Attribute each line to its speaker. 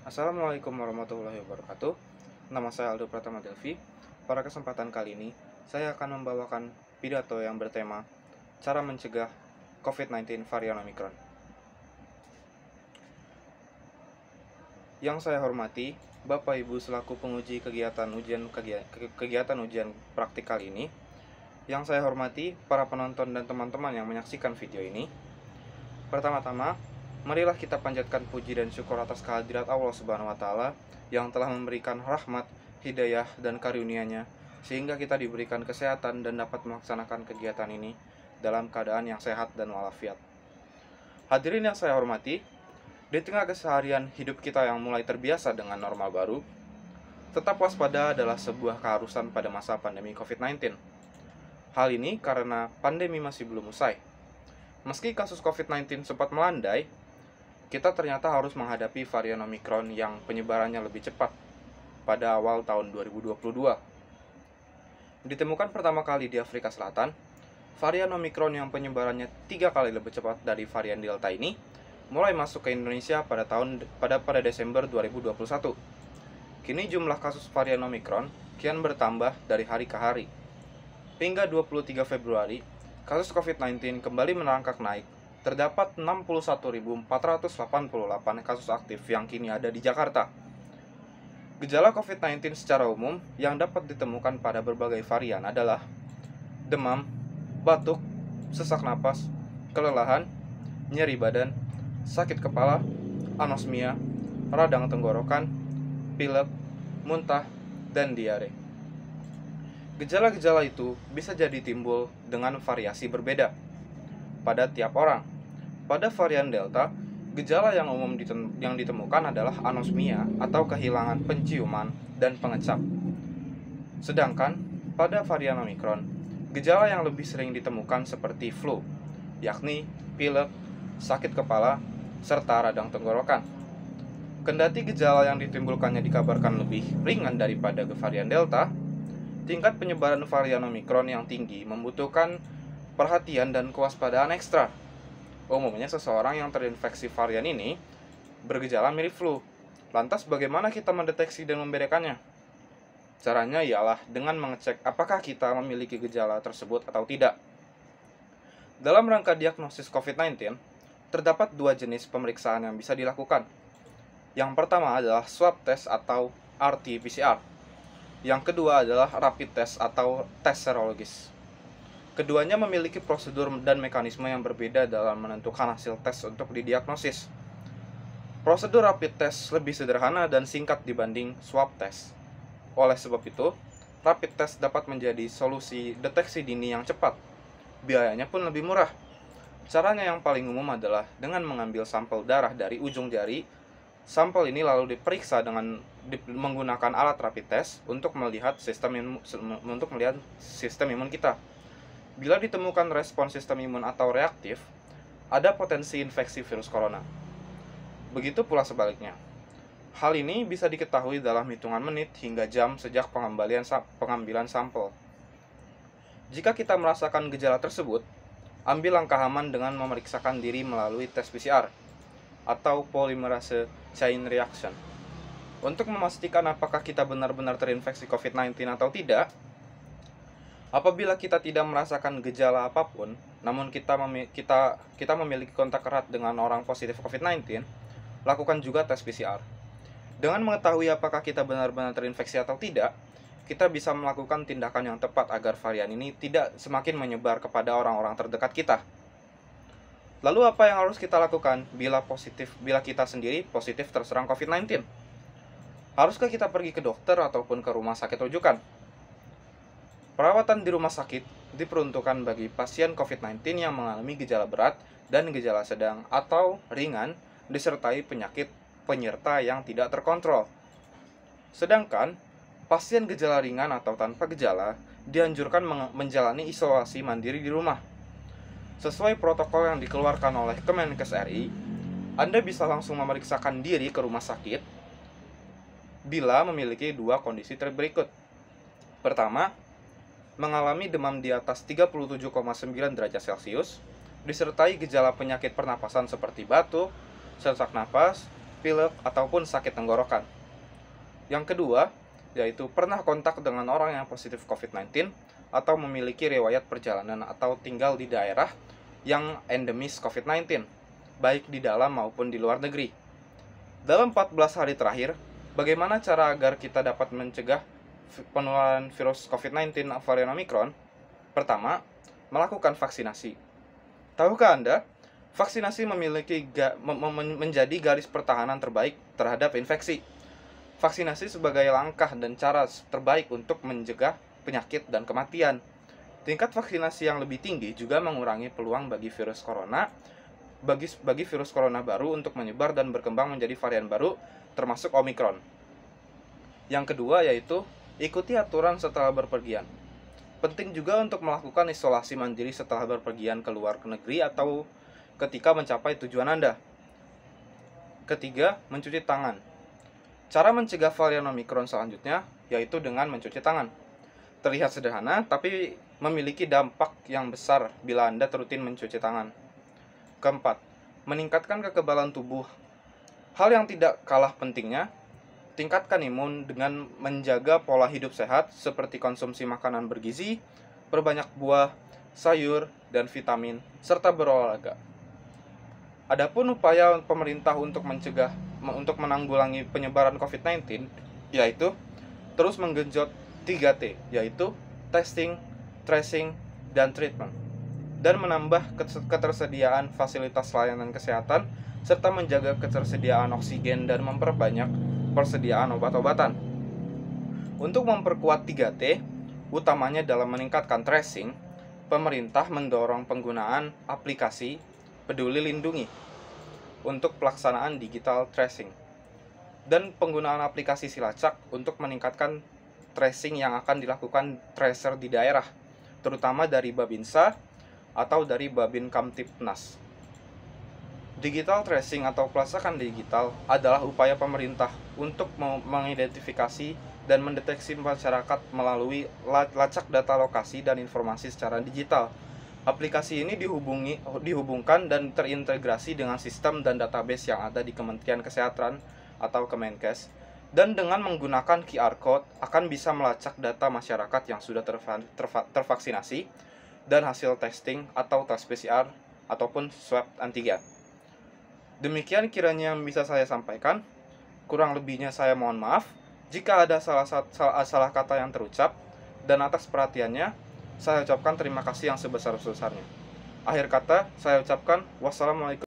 Speaker 1: Assalamualaikum warahmatullahi wabarakatuh. Nama saya Aldo Pratama Delvi. Pada kesempatan kali ini, saya akan membawakan pidato yang bertema cara mencegah COVID-19 varian Omicron. Yang saya hormati, Bapak Ibu selaku penguji kegiatan ujian praktik kali ini. Yang saya hormati para penonton dan teman-teman yang menyaksikan video ini. Pertama-tama, marilah kita panjatkan puji dan syukur atas kehadirat Allah Subhanahu wa taala yang telah memberikan rahmat, hidayah dan karunia-Nya sehingga kita diberikan kesehatan dan dapat melaksanakan kegiatan ini dalam keadaan yang sehat dan walafiat. Hadirin yang saya hormati, di tengah keseharian hidup kita yang mulai terbiasa dengan normal baru, tetap waspada adalah sebuah keharusan pada masa pandemi COVID-19. Hal ini karena pandemi masih belum usai. Meski kasus COVID-19 sempat melandai, kita ternyata harus menghadapi varian Omicron yang penyebarannya lebih cepat pada awal tahun 2022. Ditemukan pertama kali di Afrika Selatan, varian Omicron yang penyebarannya 3 kali lebih cepat dari varian Delta ini mulai masuk ke Indonesia pada Desember 2021. Kini jumlah kasus varian Omicron kian bertambah dari hari ke hari. Hingga 23 Februari, kasus COVID-19 kembali merangkak naik. Terdapat 61.488 kasus aktif yang kini ada di Jakarta. Gejala COVID-19 secara umum yang dapat ditemukan pada berbagai varian adalah demam, batuk, sesak napas, kelelahan, nyeri badan, sakit kepala, anosmia, radang tenggorokan, pilek, muntah, dan diare. Gejala-gejala itu bisa jadi timbul dengan variasi berbeda pada tiap orang. Pada varian Delta, gejala yang umum yang ditemukan adalah anosmia atau kehilangan penciuman dan pengecap. Sedangkan pada varian Omicron, gejala yang lebih sering ditemukan seperti flu, yakni pilek, sakit kepala, serta radang tenggorokan. Kendati gejala yang ditimbulkannya dikabarkan lebih ringan daripada varian Delta, tingkat penyebaran varian Omicron yang tinggi membutuhkan perhatian dan kewaspadaan ekstra. Umumnya seseorang yang terinfeksi varian ini bergejala mirip flu. Lantas bagaimana kita mendeteksi dan membedakannya? Caranya ialah dengan mengecek apakah kita memiliki gejala tersebut atau tidak. Dalam rangka diagnosis COVID-19, terdapat 2 jenis pemeriksaan yang bisa dilakukan. Yang pertama adalah swab test atau RT-PCR. Yang kedua adalah rapid test atau tes serologis. Keduanya memiliki prosedur dan mekanisme yang berbeda dalam menentukan hasil tes untuk didiagnosis. Prosedur rapid test lebih sederhana dan singkat dibanding swab test. Oleh sebab itu, rapid test dapat menjadi solusi deteksi dini yang cepat. Biayanya pun lebih murah. Caranya yang paling umum adalah dengan mengambil sampel darah dari ujung jari. Sampel ini lalu diperiksa dengan menggunakan alat rapid test untuk melihat sistem imun kita. Bila ditemukan respon sistem imun atau reaktif, ada potensi infeksi virus corona. Begitu pula sebaliknya. Hal ini bisa diketahui dalam hitungan menit hingga jam sejak pengambilan sampel. Jika kita merasakan gejala tersebut, ambil langkah aman dengan memeriksakan diri melalui tes PCR atau polymerase chain reaction. Untuk memastikan apakah kita benar-benar terinfeksi COVID-19 atau tidak, apabila kita tidak merasakan gejala apapun, namun kita memiliki kontak erat dengan orang positif COVID-19, lakukan juga tes PCR. Dengan mengetahui apakah kita benar-benar terinfeksi atau tidak, kita bisa melakukan tindakan yang tepat agar varian ini tidak semakin menyebar kepada orang-orang terdekat kita. Lalu apa yang harus kita lakukan bila kita sendiri positif terserang COVID-19? Haruskah kita pergi ke dokter ataupun ke rumah sakit rujukan? Perawatan di rumah sakit diperuntukkan bagi pasien COVID-19 yang mengalami gejala berat dan gejala sedang atau ringan disertai penyakit penyerta yang tidak terkontrol. Sedangkan pasien gejala ringan atau tanpa gejala dianjurkan menjalani isolasi mandiri di rumah. Sesuai protokol yang dikeluarkan oleh Kemenkes RI, Anda bisa langsung memeriksakan diri ke rumah sakit bila memiliki 2 kondisi berikut. Pertama, mengalami demam di atas 37,9 derajat Celcius, disertai gejala penyakit pernapasan seperti batuk, sesak napas, pilek, ataupun sakit tenggorokan. Yang kedua, yaitu pernah kontak dengan orang yang positif COVID-19 atau memiliki riwayat perjalanan atau tinggal di daerah yang endemis COVID-19, baik di dalam maupun di luar negeri. Dalam 14 hari terakhir, bagaimana cara agar kita dapat mencegah penularan virus COVID-19 varian Omicron? Pertama, melakukan vaksinasi. Tahukah Anda, vaksinasi menjadi garis pertahanan terbaik terhadap infeksi. Vaksinasi sebagai langkah dan cara terbaik untuk mencegah penyakit dan kematian. Tingkat vaksinasi yang lebih tinggi juga mengurangi peluang bagi virus corona baru untuk menyebar dan berkembang menjadi varian baru, termasuk Omicron. Yang kedua yaitu ikuti aturan setelah berpergian. Penting juga untuk melakukan isolasi mandiri setelah berpergian ke luar negeri atau ketika mencapai tujuan Anda. Ketiga, mencuci tangan. Cara mencegah varian Omicron selanjutnya yaitu dengan mencuci tangan. Terlihat sederhana, tapi memiliki dampak yang besar bila Anda rutin mencuci tangan. Keempat, meningkatkan kekebalan tubuh. Hal yang tidak kalah pentingnya, tingkatkan imun dengan menjaga pola hidup sehat seperti konsumsi makanan bergizi, perbanyak buah, sayur, dan vitamin, serta berolahraga. Adapun upaya pemerintah untuk menanggulangi penyebaran COVID-19 yaitu terus menggenjot 3T, yaitu testing, tracing, dan treatment, dan menambah ketersediaan fasilitas layanan kesehatan serta menjaga ketersediaan oksigen dan memperbanyak persediaan obat-obatan. Untuk memperkuat 3T, utamanya dalam meningkatkan tracing, pemerintah mendorong penggunaan aplikasi Peduli Lindungi untuk pelaksanaan digital tracing dan penggunaan aplikasi Silacak untuk meningkatkan tracing yang akan dilakukan tracer di daerah, terutama dari Babinsa atau dari Babin Kamtipnas. Digital tracing atau pelacakan digital adalah upaya pemerintah untuk mengidentifikasi dan mendeteksi masyarakat melalui lacak data lokasi dan informasi secara digital. Aplikasi ini dihubungkan dan terintegrasi dengan sistem dan database yang ada di Kementerian Kesehatan atau Kemenkes, dan dengan menggunakan QR Code akan bisa melacak data masyarakat yang sudah tervaksinasi dan hasil testing atau tes PCR ataupun swab antigen. Demikian kiranya yang bisa saya sampaikan. Kurang lebihnya saya mohon maaf jika ada salah kata yang terucap, dan atas perhatiannya saya ucapkan terima kasih yang sebesar-besarnya. Akhir kata saya ucapkan wassalamualaikum.